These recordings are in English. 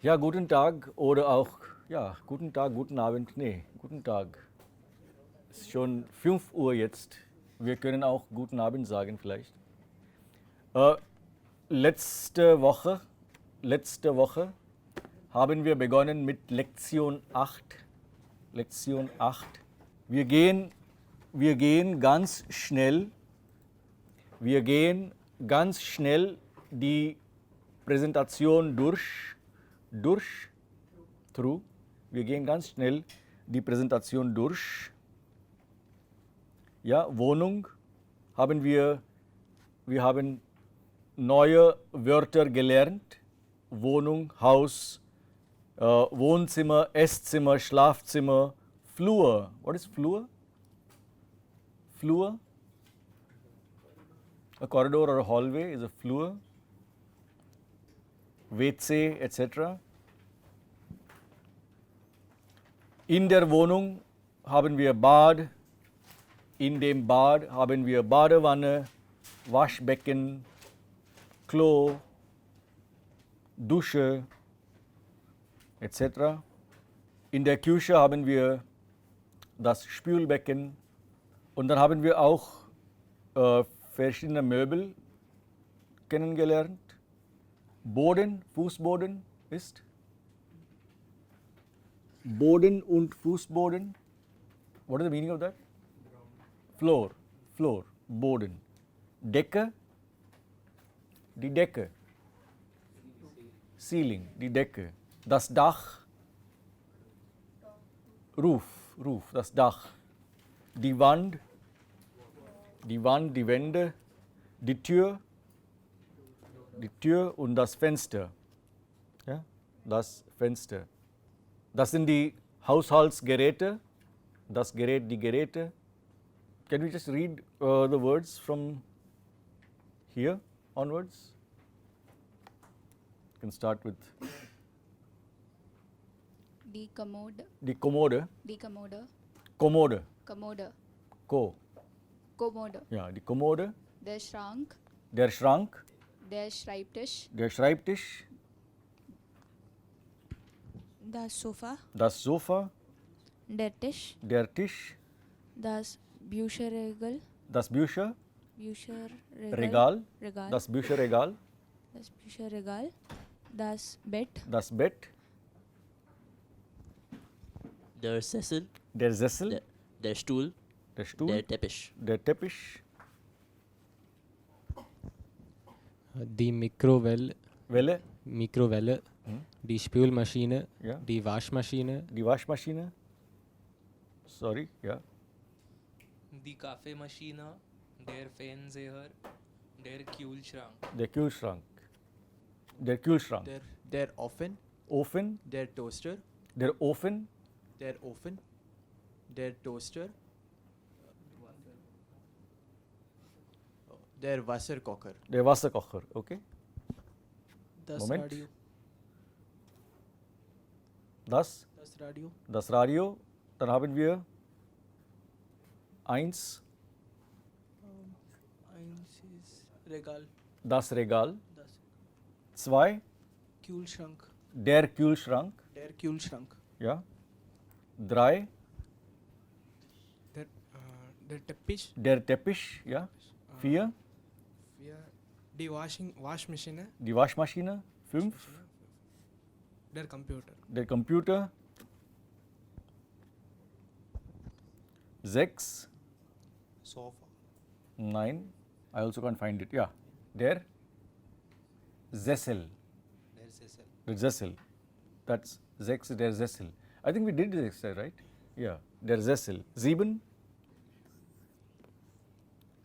Ja, guten Tag oder auch, ja, guten Tag, guten Abend, nee, guten Tag. Es ist schon 5 Uhr jetzt. Wir können auch guten Abend sagen vielleicht. Äh, letzte Woche haben wir begonnen mit Lektion 8. Lektion 8. Wir gehen ganz schnell, die Präsentation through. Wir gehen ganz schnell die Präsentation durch. Ja, Wohnung wir haben neue Wörter gelernt. Wohnung, Haus, Wohnzimmer, Esszimmer, Schlafzimmer, Flur. What is Flur? Flur? A corridor or a hallway is a flur. WC, etc. In der Wohnung haben wir Bad. In dem Bad haben wir Badewanne, Waschbecken, Klo, Dusche, etc. In der Küche haben wir das Spülbecken und dann haben wir auch verschiedene Möbel kennengelernt. Boden, Fußboden ist Boden und Fußboden. What is the meaning of that? Floor, Boden. Decke, die Decke. Ceiling, die Decke. Das Dach, Roof, das Dach. Die Wand, die Wände. Die Tür und das Fenster. Ja, das Fenster. Das sind die Haushaltsgeräte, die Geräte. Can we just read the words from here onwards? You can start with Die Kommode. die Kommode. Die Kommode. Kommode. Kommode. Kommode. Ja, die Kommode. Der Schrank. Der Schrank. Der Schreibtisch. Der Schreibtisch. Das Sofa. Das Sofa. Der Tisch. Der Tisch. Das Bücherregal. Das Bücherregal. Regal. Regal. Das Bücherregal. Das Bücherregal. Das Bett. Das Bett. Der Sessel, Der Sessel. der Stuhl, Der Stuhl. der Teppich. Der Teppich. Die Mikrowelle, Welle. die Spülmaschine, Ja. die Waschmaschine, Die Waschmaschine. Sorry, ja. Die Kaffeemaschine, der Fernseher, der Kühlschrank. Der Kühlschrank. Der Kühlschrank. Der Ofen, Ofen. der Toaster, Der Ofen. der Toaster, der Wasserkocher, Der Wasserkocher. Okay. das Moment. Radio, Das. das Radio, Das Radio. Dann haben wir eins. eins ist Regal, Das Regal. das 2. Kühlschrank, Der Kühlschrank. der Kühlschrank, Ja. 3. Der Teppich, Der Teppich. Ja. 4. die Waschmaschine, Die Waschmaschine. 5. der Computer, Der Computer. 6. Sofa. Nein. I also can't find it. Yeah. Der Sessel. Der Sessel. Der Sessel. That's 6, der Sessel. I think we did this, right? Yeah. Der Sessel. 7.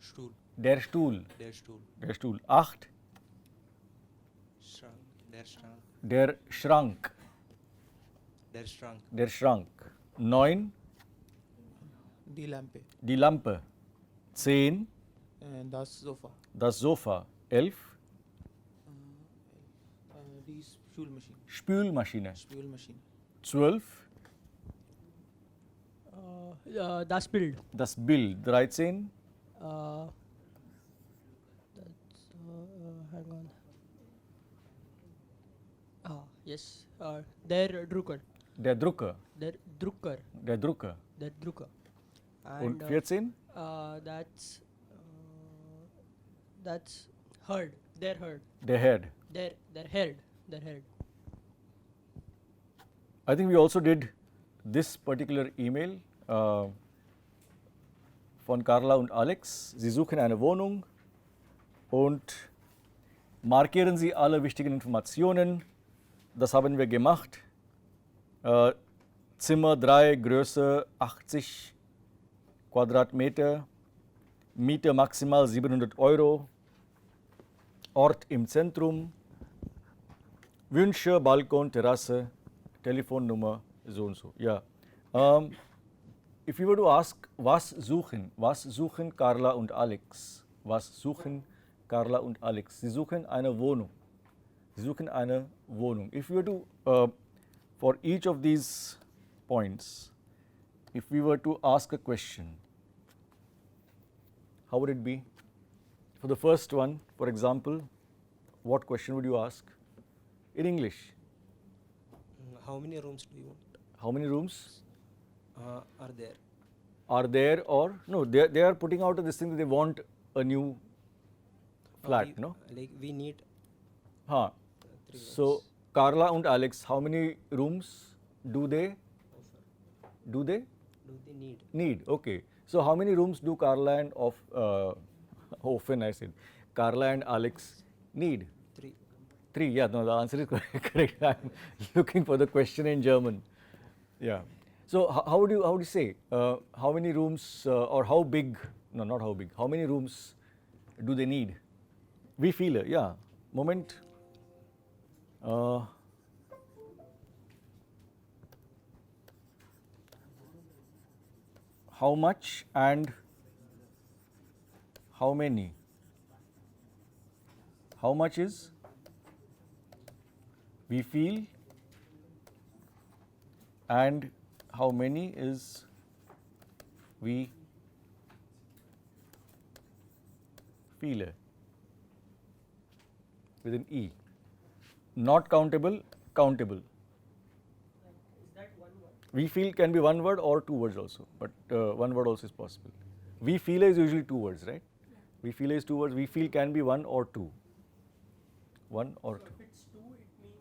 Stuhl. Der Stuhl. Der Stuhl. Der Stuhl. 8. Schrank. Der Schrank. Der Schrank. Der Schrank. Der Schrank. 9. die Lampe, Die Lampe. 10. das Sofa, Das Sofa. 11. die Spülmaschine. Spülmaschine, 12. Das Bild. Das Bild. 13. Hang on. Yes. Der Drucker. Der Drucker. Der Drucker. Der Drucker. Der Drucker. Und And 14? that's herd. Der herd. Der Herd. Der herd. Der herd. I think we also did this particular email von Carla und Alex. Sie suchen eine Wohnung und markieren Sie alle wichtigen Informationen. Das haben wir gemacht. Zimmer 3, Größe 80 Quadratmeter, Miete maximal 700 Euro, Ort im Zentrum, Wünsche, Balkon, Terrasse, Telefonnummer, so und so. Ja. If you were to ask, was suchen Carla und Alex? Was suchen Carla und Alex? Sie suchen eine Wohnung. Sie suchen eine Wohnung. If you were to, for each of these points, if we were to ask a question, how would it be? For the first one, for example, what question would you ask? In English. How many rooms do you want? How many rooms Are there? are there, or no, they are putting out this thing that they want a new flat, we, no? Like we need Huh. 3 rooms. So Carla and Alex, how many rooms do they Do they need? need? Okay. So how many rooms do Carla and often I said Carla and Alex need? 3. 3. Yeah, no, the answer is correct. I'm looking for the question in German. Yeah. So how would you say how many rooms or how big? No, not how big. How many rooms do they need? Wie viele? Yeah. Moment. How much and how many? How much is we feel and how many is we feel with an E. Not countable, countable. We feel can be one word or 2 words also, but one word also is possible. We feel is usually 2 words, right? We feel is 2 words. We feel can be 1 or 2. 1 or 2. If it's 2, it means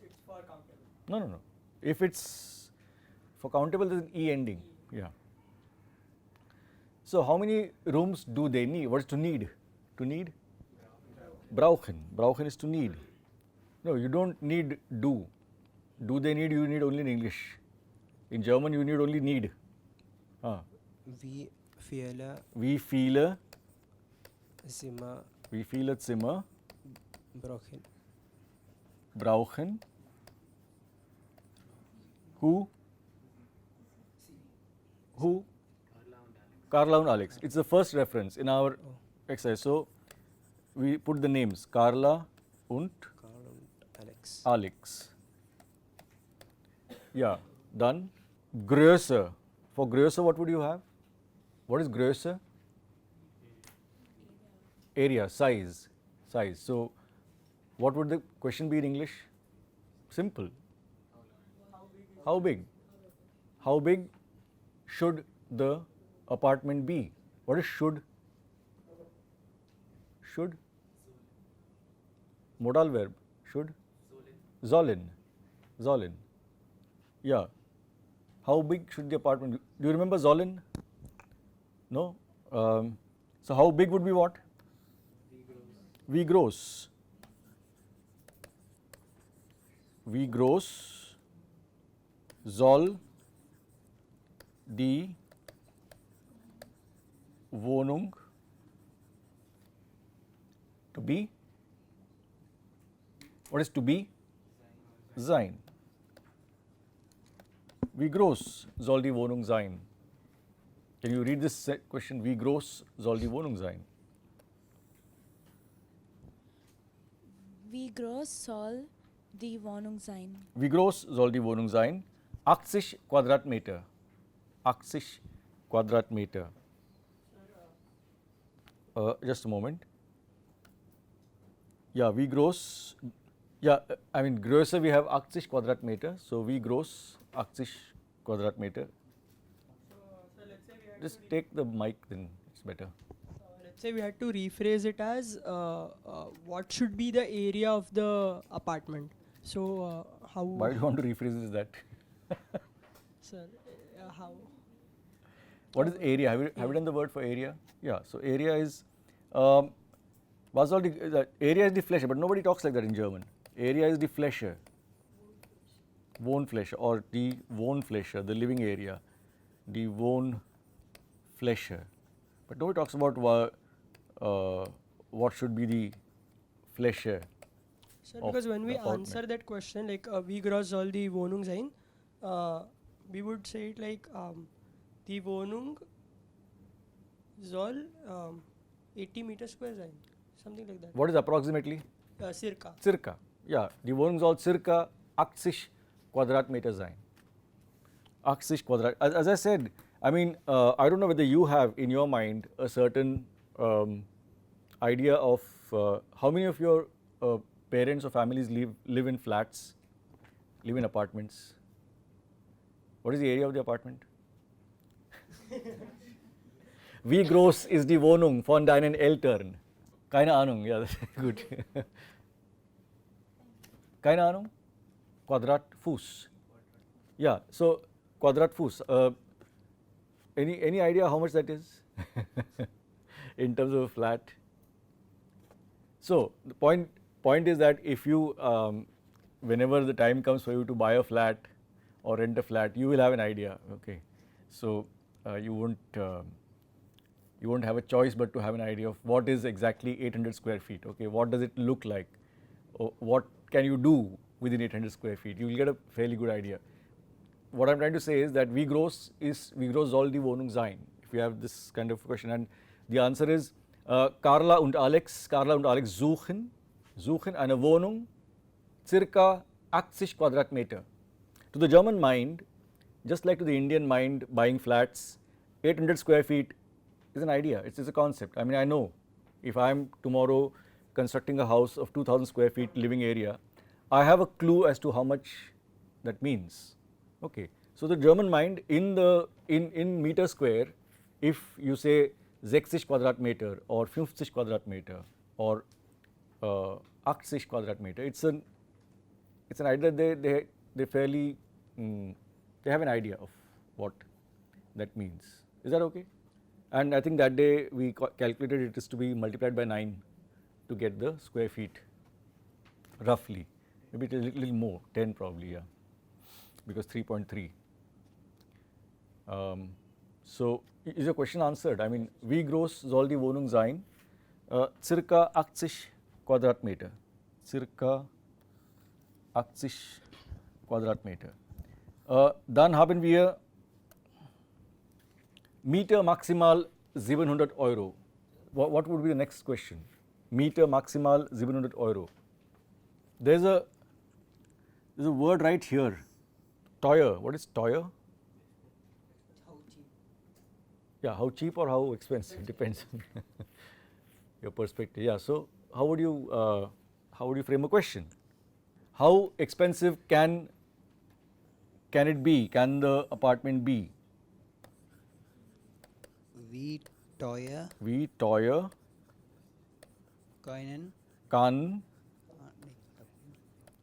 it's for countable. No. If it's for countable, there's an E ending. Yeah. So how many rooms do they need? What is to need? To need? Brauchen. Brauchen is to need. No, you don't need do. Do they need? You need only in English. In German, you need only need. We feel We feel Zimmer a Zimmer. brauchen. Brauchen. Who? Who? Carla and Alex. It's the first reference in our exercise. So we put the names Carla und Carl und Alex. Alex. Yeah, done. Größe. For Größe, what would you have? What is Größe? Area, size. Size. So what would the question be in English? Simple. How big? How big should the apartment be? What is should? Should? Modal verb. Should? Sollen. Sollen. Yeah. How big should the apartment be? Do you remember sollen? No? So how big would be what? Wie groß. Wie groß soll die Wohnung to be? What is to be? Sein. Wie groß soll die Wohnung sein? Can you read this question? Wie groß soll die Wohnung sein? Wie groß soll die Wohnung sein? Wie groß soll die Wohnung sein? 80 Quadratmeter. 80 Quadratmeter. Just a moment. Yeah, wie groß? Yeah, I mean Größe we have 80 Quadratmeter, so wie groß 80 Quadratmeter. So let's say we had Just take the mic, then it's better. let's say we had to rephrase it as what should be the area of the apartment. So how? Why do you want to rephrase this that? Sir, how? What is area? Have you done the word for area? Yeah, so area is, was all the area is the Fläche, but nobody talks like that in German. Area is the Fläche, Wohnfläche or die Wohnfläche, the living area, die Wohnfläche. But nobody talks about what should be the Fläche. Sir, of because when the we apartment. answer that question, like wie groß soll die Wohnung sein, we would say it like die Wohnung soll 80 meter square sein, something like that. What is approximately? Circa. Circa. Yeah, die Wohnung soll circa 80 Quadratmeter sein. 80 Quadrat. As I said, I mean, I don't know whether you have in your mind a certain idea of how many of your parents or families live in flats, live in apartments. What is the area of the apartment? Wie groß ist die Wohnung von deinen Eltern? Keine Ahnung. Yeah, that's good. Keine Ahnung? Quadratfuß. Yeah, so Quadratfuß. Any idea how much that is in terms of a flat? So the point is that if you, whenever the time comes for you to buy a flat or rent a flat, you will have an idea. Okay, so you won't have a choice but to have an idea of what is exactly 800 square feet. Okay, what does it look like? What can you do within 800 square feet? You will get a fairly good idea. What I am trying to say is that wie groß soll die Wohnung sein? If you have this kind of question, and the answer is Carla und Alex suchen eine Wohnung circa 80 Quadratmeter. To the German mind, just like to the Indian mind, buying flats, 800 square feet is an idea, it's a concept. I mean, I know if I am tomorrow constructing a house of 2000 square feet living area, I have a clue as to how much that means. Okay, so the German mind in meter square, if you say 60 Quadratmeter or 50 Quadratmeter or 80 Quadratmeter, it's an idea. They fairly they have an idea of what that means. Is that okay? And I think that day we calculated it is to be multiplied by 9 to get the square feet roughly. Maybe a little more, 10 probably, yeah, because 3.3. So is your question answered? I mean, wie groß soll die Wohnung sein? Circa 80 Quadratmeter. Circa 80 Quadratmeter. Dann haben wir Mieter maximal 700 Euro. What would be the next question? Mieter maximal 700 Euro. There's a word right here. Teuer. What is teuer? Yeah, how cheap or how expensive depends on your perspective. Yeah, so how would you frame a question? How expensive can it be? Can the apartment be? Wie teuer Wie teuer können kann?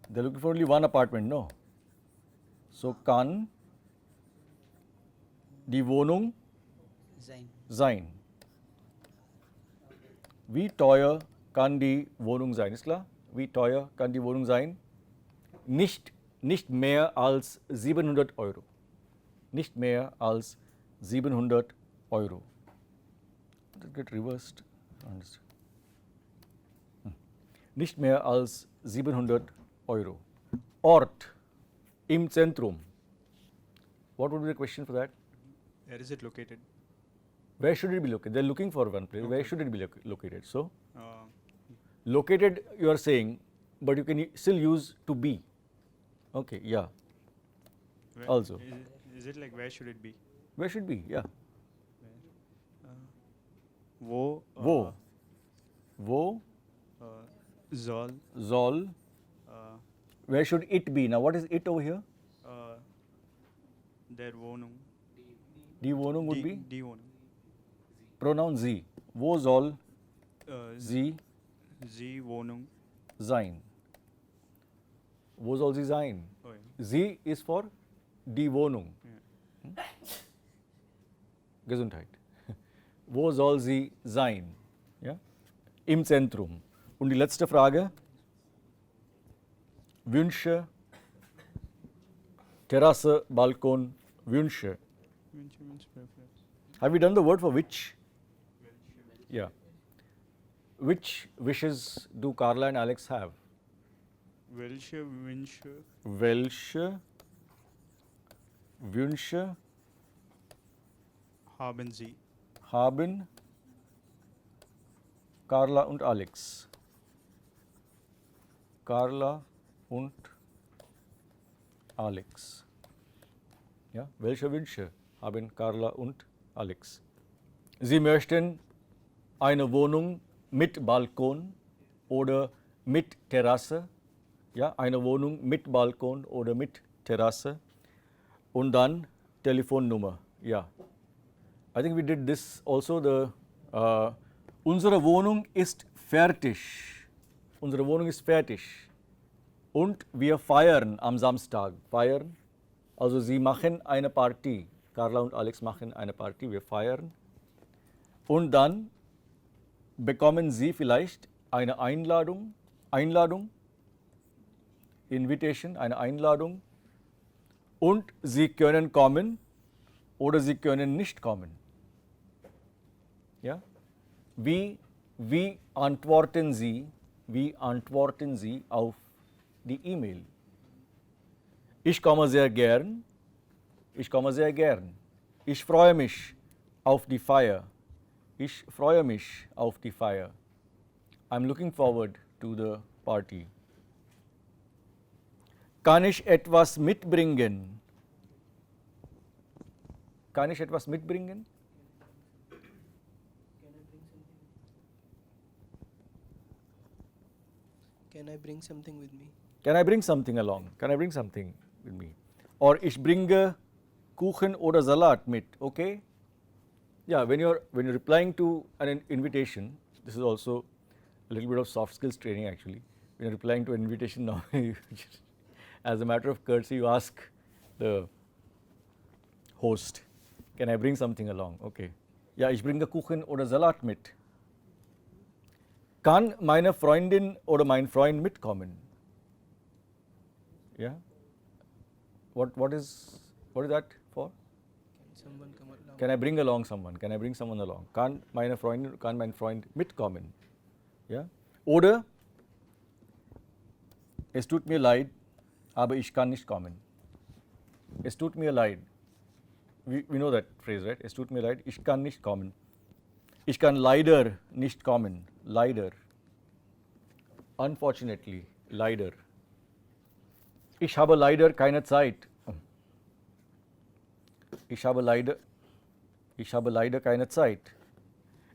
They're looking for only one apartment, no? So kann die Wohnung sein. Wie teuer kann die Wohnung sein? Ist klar? Wie teuer kann die Wohnung sein? Nicht mehr als 700 Euro. Nicht mehr als 700 Euro. That get reversed. Nicht mehr als 700 Euro. Ort im Zentrum. What would be the question for that? Where is it located? Where should it be located? They are looking for one place. Okay. Where should it be located? So, located you are saying, but you can still use to be. Okay, yeah. Where Also. Is it like where should it be? Where should be? Yeah. Wo. Wo Soll. soll Where should it be? Now, what is it over here? Der Wohnung. Die Wohnung would be Die Wohnung. pronoun sie. Wo soll sie Sie Wohnung. sein? Wo soll sie sein? Oh, yeah. Sie ist for die Wohnung. Yeah. Gesundheit. Wo soll sie sein? Ja? Im Zentrum. Und die letzte Frage. Wünsche, Terrasse, Balkon, Wünsche. Wünsche, preference. Have you done the word for which? Yeah. Which wishes do Carla and Alex have? Welche Wünsche Welche Wünsche haben Sie? haben Carla und Alex? Carla und Alex. Ja, welche Wünsche haben Carla und Alex? Sie möchten eine Wohnung mit Balkon oder mit Terrasse. Ja, eine Wohnung mit Balkon oder mit Terrasse. Und dann Telefonnummer. Ja. I think we did this also. Unsere Wohnung ist fertig. Unsere Wohnung ist fertig. Und wir feiern am Samstag. Feiern. Also sie machen eine Party. Carla und Alex machen eine Party. Wir feiern. Und dann bekommen sie vielleicht eine Einladung. Invitation, eine Einladung. Und sie können kommen oder sie können nicht kommen. Ja? Wie antworten Sie auf die E-Mail? Ich komme sehr gern. Ich komme sehr gern. Ich freue mich auf die Feier. Ich freue mich auf die Feier. I'm looking forward to the party. Kann ich etwas mitbringen? Kann ich etwas mitbringen? Can I bring something with me? Can I bring something along? Can I bring something with me? Or ich bringe Kuchen oder Salat mit, okay? Yeah, when you're replying to an invitation, this is also a little bit of soft skills training actually. When you're replying to an invitation now, as a matter of courtesy, you ask the host, can I bring something along? Okay. Ja, ich bringe Kuchen oder Salat mit. Kann meine Freundin oder mein Freund mitkommen? Yeah. What is that for? Can someone come along? Can I bring along someone? Can I bring someone along? Kann mein Freund mitkommen? Ja. Oder es tut mir leid, aber ich kann nicht kommen. Es tut mir leid. We know that phrase, right? Es tut mir leid, ich kann nicht kommen. Ich kann leider nicht kommen. Leider. Unfortunately, leider. Ich habe leider keine Zeit. Ich habe leider keine Zeit.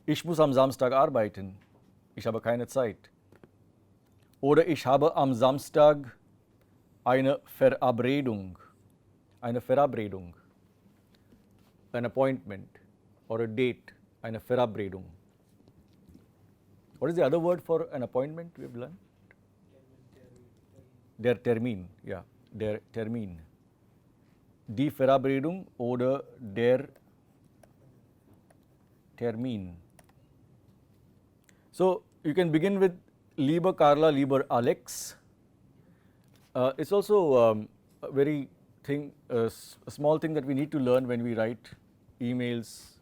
Ich muss am Samstag arbeiten. Ich habe keine Zeit. Oder ich habe am Samstag eine Verabredung. Eine Verabredung. An appointment or a date. Eine Verabredung. What is the other word for an appointment we have learned? Der Termin, ja, der Termin. Die Verabredung oder der Termin. So you can begin with lieber Carla, lieber Alex. It's also a very a small thing that we need to learn when we write emails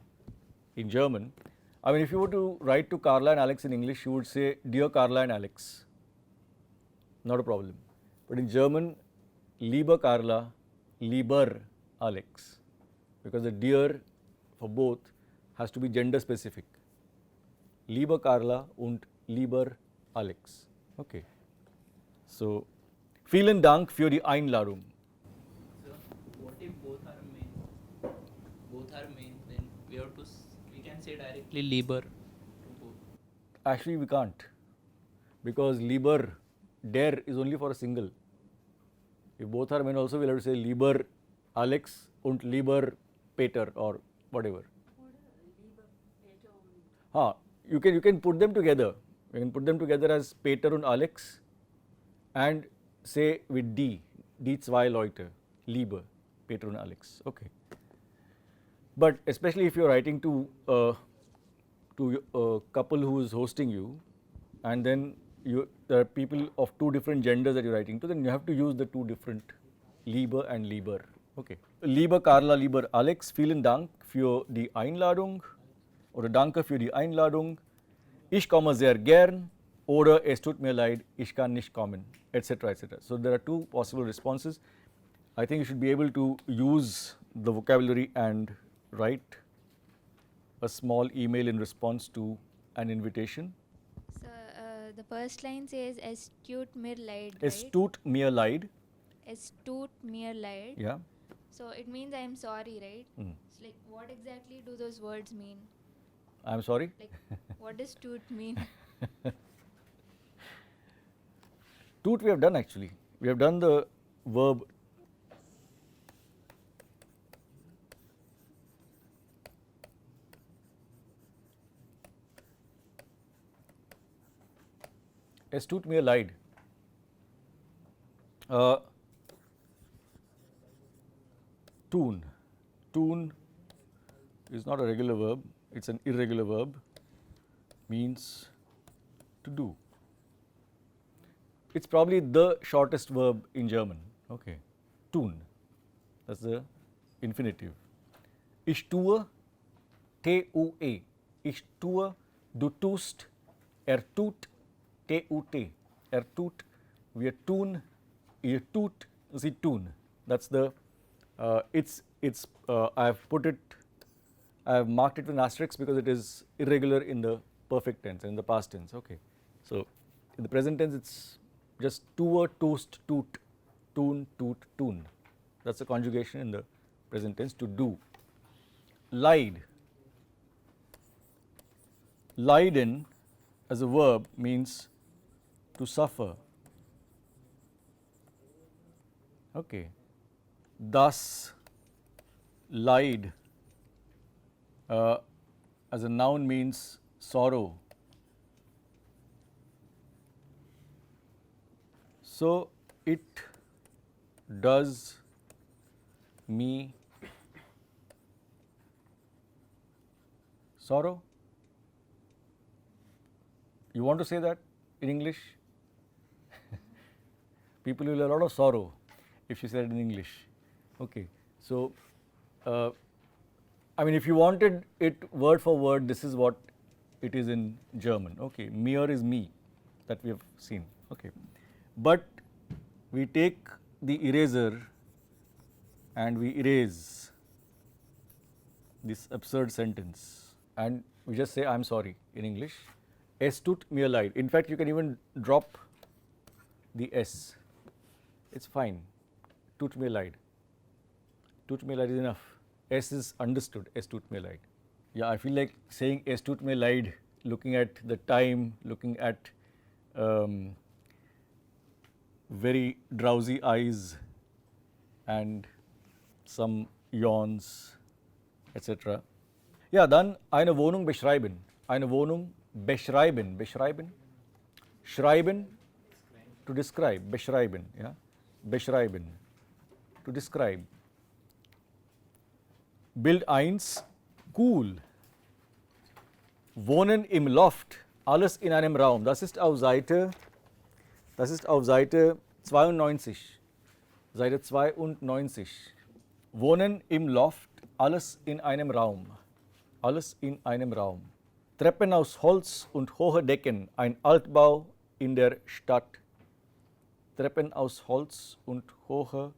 in German. I mean, if you were to write to Carla and Alex in English, you would say, Dear Carla and Alex. Not a problem. But in German, lieber Carla, lieber Alex. Because the dear for both has to be gender specific. Lieber Carla und lieber Alex. Okay. So, vielen Dank für die Einladung. So, what if both are men? Both are men, then we can say directly lieber to both. Actually, we can't. Because lieber, der is only for a single. If both are men also, we'll have to say lieber Alex und lieber Peter or whatever. You can put them together. You can put them together as Peter und Alex and say with D, die zwei Leute, lieber Peter und Alex. Okay. But especially if you're writing to a couple who is hosting you, and then there are people of two different genders that you're writing to, then you have to use the two different lieber and lieber. Okay. Liebe Carla, lieber Alex, vielen Dank für die Einladung oder danke für die Einladung. Ich komme sehr gern oder es tut mir leid, ich kann nicht kommen, etc. etc. So there are two possible responses. I think you should be able to use the vocabulary and write a small email in response to an invitation. So the first line says es tut mir leid, Es right? tut mir leid. Es tut mir leid. Yeah. So it means I am sorry, right? Mm. It's like what exactly do those words mean? I am sorry. Like what does tut mean? Tut we have done actually. We have done the verb es tut mir leid. Tun. Tun is not a regular verb, it's an irregular verb, means to do. It's probably the shortest verb in German. Okay. Tun. That's the infinitive. Ich tue, T-U-E. Ich tue, du tust, tut, T-U-T. Tut, wir tun, ihr tut, sie tun. That's the, I have marked it with an asterisk because it is irregular in the perfect tense and in the past tense. Okay. So, in the present tense it's just tue, tust, tut, tun, tut, tun. That's the conjugation in the present tense, to do. Lied. Leiden as a verb means to suffer. Okay. Thus, Leid as a noun means sorrow. So, it does me sorrow. You want to say that in English? People will have a lot of sorrow if you said it in English. Okay. So, I mean if you wanted it word for word, this is what it is in German. Okay. Mir is me, that we have seen. Okay. But we take the eraser and we erase this absurd sentence and we just say I am sorry in English. Es tut mir leid. In fact, you can even drop the S. It's fine. Tut mir leid. Tut mir leid is enough. S is understood. Es tut mir leid. Yeah, I feel like saying es tut mir leid, looking at the time, looking at very drowsy eyes and some yawns, etc. Ja, dann eine Wohnung beschreiben. Eine Wohnung beschreiben. Beschreiben? Schreiben, to describe. Beschreiben, ja. Beschreiben, to describe. Bild 1, cool. Wohnen im Loft, alles in einem Raum. Das ist auf Seite 92. Seite 92. Wohnen im Loft, alles in einem Raum. Alles in einem Raum. Treppen aus Holz und hohe Decken, ein Altbau in der Stadt. Treppen aus Holz und hohe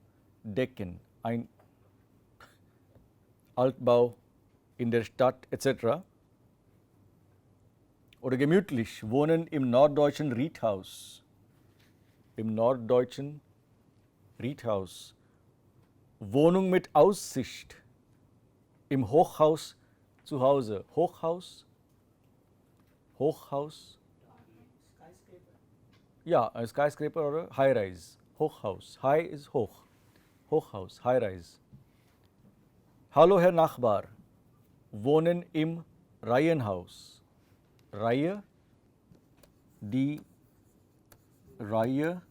Decken, ein Altbau in der Stadt etc. Oder gemütlich, wohnen im norddeutschen Riedhaus. Im norddeutschen Riedhaus. Wohnung mit Aussicht. Im Hochhaus zu Hause. Hochhaus? Hochhaus? Ja, a skyscraper or a high rise. Hochhaus. High is hoch. Hochhaus, high rise. Hallo Herr Nachbar, wohnen im Reihenhaus. Reihe, die Reihe,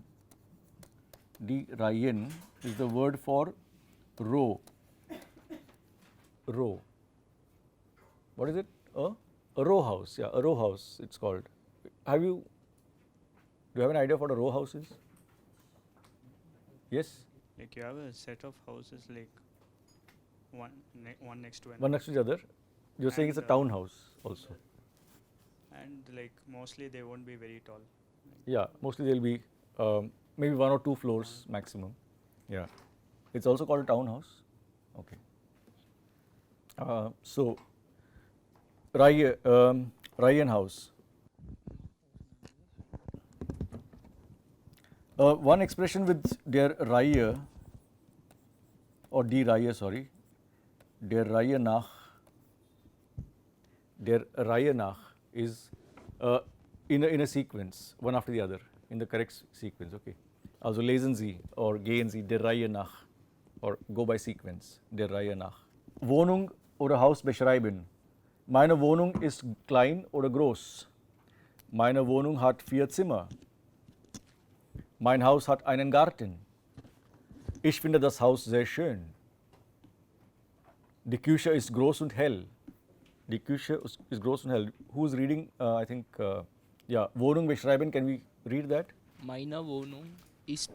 die Reihen is the word for row. Row. What is it? A row house. Yeah, a row house it's called. Do you have an idea of what a row house is? Yes? Like you have a set of houses like one next to another. One next to the other. You're saying it's a And, townhouse also. And like mostly they won't be very tall. Yeah, mostly they'll be maybe 1 or 2 floors maximum. Yeah. It's also called a townhouse. Okay. So, Reihenhaus. One expression with der Reihe or die Reihe, sorry, der Reihe nach is in a sequence, one after the other, in the correct sequence. Okay. Also lesen Sie or gehen Sie der Reihe nach or go by sequence, der Reihe nach. Wohnung oder Haus beschreiben. Meine Wohnung ist klein oder groß. Meine Wohnung hat 4 Zimmer. Mein Haus hat einen Garten. Ich finde das Haus sehr schön. Die Küche ist groß und hell. Die Küche ist groß und hell. Who is reading? I think, yeah, Wohnung beschreiben. Can we read that? Meine Wohnung ist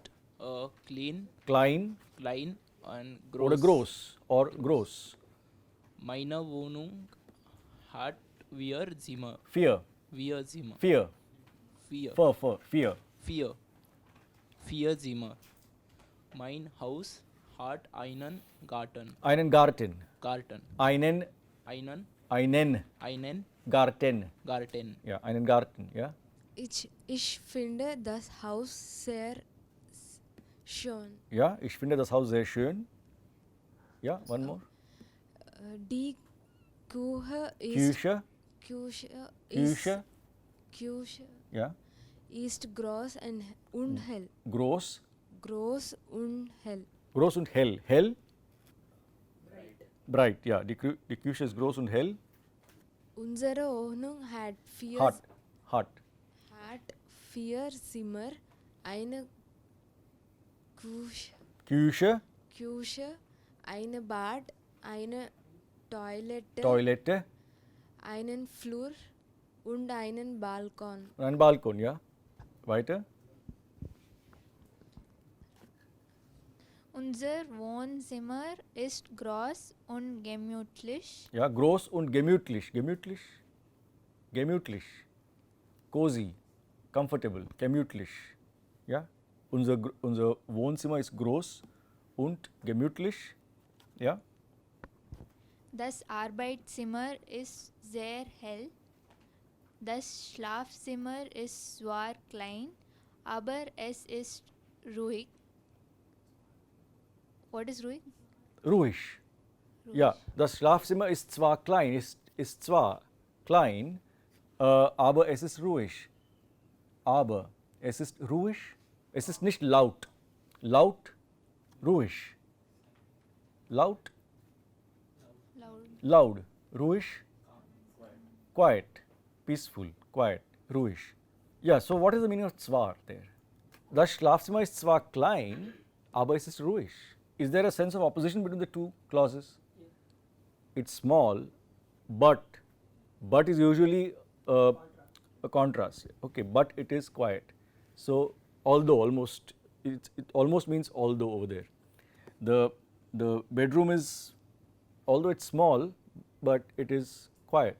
klein und groß. Oder groß. Or groß. Meine Wohnung hat 4 Zimmer. 4. 4 Zimmer. 4. 4. 4. 4 Zimmer. Mein Haus hat einen Garten. Einen Garten. Garten. Einen Garten. Garten. Ja, einen Garten. Ja. Ich finde das Haus sehr schön. Ja, ich finde das Haus sehr schön. Ja, one more. Die Küche ist Küche. Ja. ist groß und hell. Groß. Groß und hell. Groß und hell. Hell? Bright. Ja, die Küche ist groß und hell. Unsere Wohnung hat 4 Hot. 4 Zimmer, eine Küche. eine Bad, eine Toilette. einen Flur und einen Balkon. Und ein Balkon, ja. Weiter. Unser Wohnzimmer ist groß und gemütlich. Ja, groß und gemütlich. Gemütlich. Cozy. Comfortable. Gemütlich. Ja. Unser Wohnzimmer ist groß und gemütlich. Ja. Das Arbeitszimmer ist sehr hell. Das Schlafzimmer ist zwar klein, aber es ist ruhig. What is ruhig? Ruhig. Ja, das Schlafzimmer ist zwar klein, aber es ist ruhig. Es ist nicht laut. Ruhig. Loud. Ruhig. Quiet. Peaceful. Quiet. Ruhig. Yeah, so what is the meaning of zwar there? Das Schlafzimmer ist zwar klein, aber es ist ruhig. Is there a sense of opposition between the two clauses? It's small, but is usually a contrast. Okay, but it is quiet. So although it almost means although over there. The bedroom is, although it's small, but it is quiet.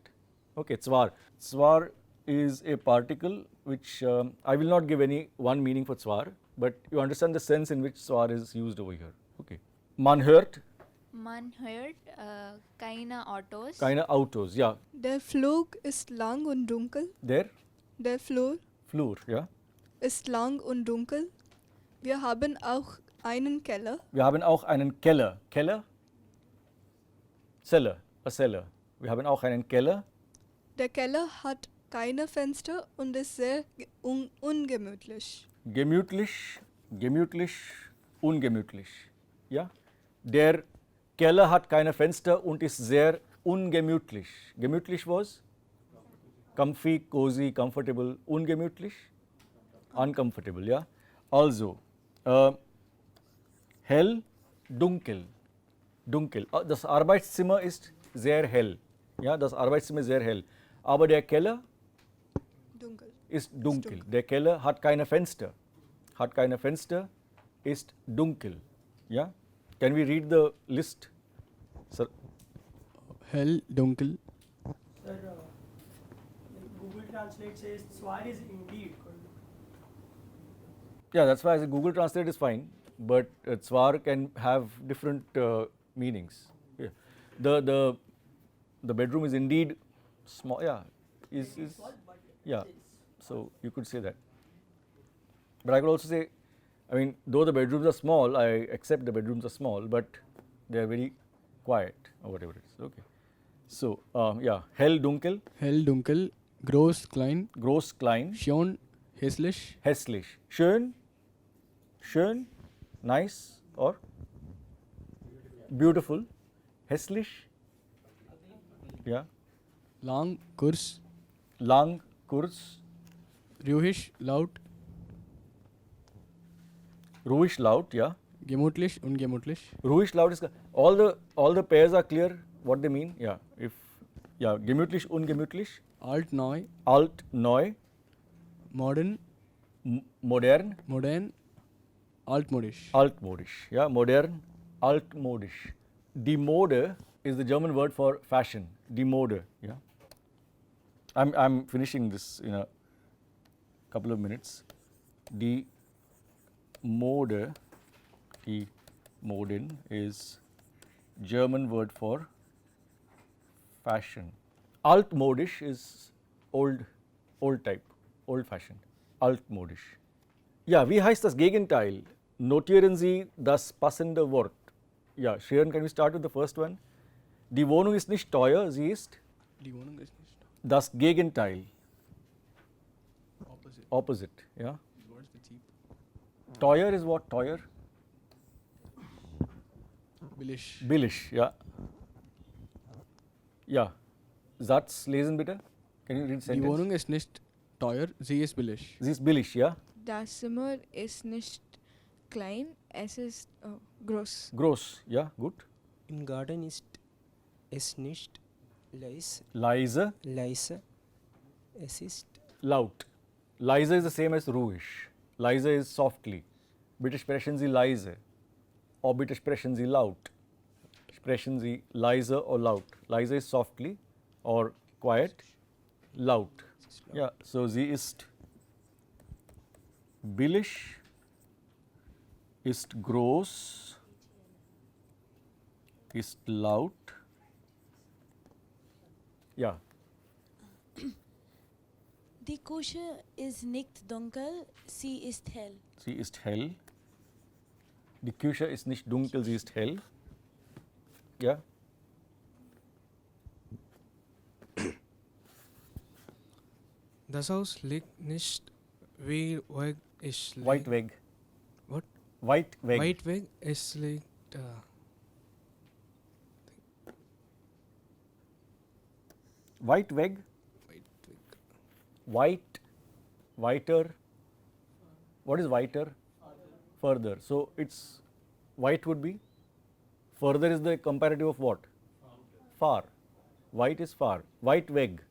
Okay, zwar. Zwar is a particle which I will not give any one meaning for zwar, but you understand the sense in which zwar is used over here. Okay. Man hört Keine Autos. keine Autos, ja. Der Flug ist lang und dunkel. Der Der Flur Flur, ja. ist lang und dunkel. Wir haben auch einen Keller. Wir haben auch einen Keller. Keller? Cellar, a cellar. Wir haben auch einen Keller. Der Keller hat keine Fenster und ist sehr ungemütlich. Gemütlich gemütlich, ungemütlich. Ja? Der Keller hat keine Fenster und ist sehr ungemütlich. Gemütlich was? Comfy, cozy, comfortable. Ungemütlich? Uncomfortable, ja? Also, hell, dunkel. Dunkel. Das Arbeitszimmer ist sehr hell. Ja, das Arbeitszimmer ist sehr hell. Aber der Keller Dunkel. ist dunkel. Der Keller hat keine Fenster. Hat keine Fenster, ist dunkel. Ja? Can we read the list? Sir? Hell, dunkel. Sir, Google Translate says Swar is indeed. Yeah, that's why I said Google Translate is fine, but Zwar can have different meanings. Yeah. The bedroom is indeed small. Yeah, yeah. So you could say that. But I could also say, I mean, though the bedrooms are small, I accept the bedrooms are small, but they are very quiet or whatever it is. Okay. So yeah, hell dunkel. Hell, dunkel. Groß, klein. Groß, klein. Schön, hässlich. Hässlich. Schön, schön, nice or beautiful. Hässlich, yeah. Lang, kurz. Lang, kurz. Ruhig, laut. Ruhig, laut, yeah. Gemütlich, ungemütlich. Ruhig, laut is all the pairs are clear what they mean. Yeah. If yeah, gemütlich, ungemütlich. Alt, neu. Alt, neu. Modern. Modern. Modern. Altmodisch. Altmodisch. Yeah, modern, altmodisch. Die Mode is the German word for fashion. Die Mode. Yeah. I'm finishing this in a couple of minutes. Die Mode, die Moden is German word for fashion. Altmodisch is old type, old fashioned. Altmodisch. Ja, wie heißt das Gegenteil? Notieren Sie das passende Wort. Ja, Sharon, can we start with the first one? Die Wohnung ist nicht teuer, sie ist Die Wohnung ist nicht das Gegenteil. opposite. Opposite, ja. What is the cheap? Teuer is what? Teuer? Billig. Billig, ja. Ja. Satz lesen bitte. Can you read Die sentence? Wohnung ist nicht teuer, sie ist billig. Sie ist billig, ja. Das Zimmer ist nicht klein, es ist groß. Groß, ja, gut. Im Garten ist es nicht leise. Leise, Leise. Es ist laut. Leise is the same as ruhig. Leise is softly. Bitte sprechen Sie leise. Or bitte sprechen Sie laut. Sprechen Sie leise or laut. Leise is softly or quiet. Laut. Ja, so sie ist billig, ist groß, ist laut. Ja, Die Küche ist nicht dunkel, sie ist hell. sie ist hell. Die Küche ist nicht dunkel, sie ist hell. Ja, Das Haus liegt nicht wie weit es liegt. weit weg. What? Weit weg. Weit weg, es liegt. Weit weg. White, whiter. What is whiter? Further. So it's white would be. Further is the comparative of what? Far. White is far. White weg.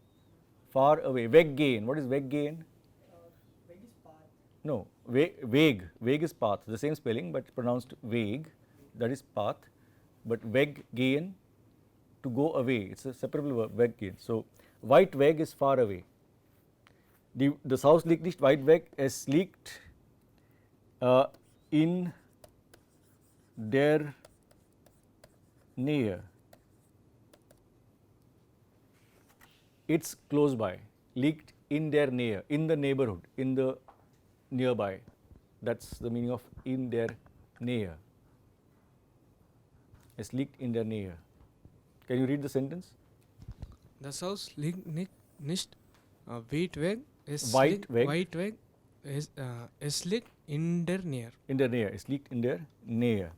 Far away. Weggehen. What is weggehen? No. Weg. Weg is path. The same spelling but pronounced weg. That is path. But weggehen, to go away. It's a separable verb. Weggehen. So weit weg is far away. Das Haus liegt nicht weit weg, es liegt in der Nähe. It's close by. Liegt in der Nähe, in the neighborhood, in the nearby. That's the meaning of in der Nähe. Es liegt in der Nähe. Can you read the sentence? Das Haus liegt nicht weit weg. Weit weg. Weit weg. Es liegt in der Nähe. In der Nähe. Es liegt in der Nähe.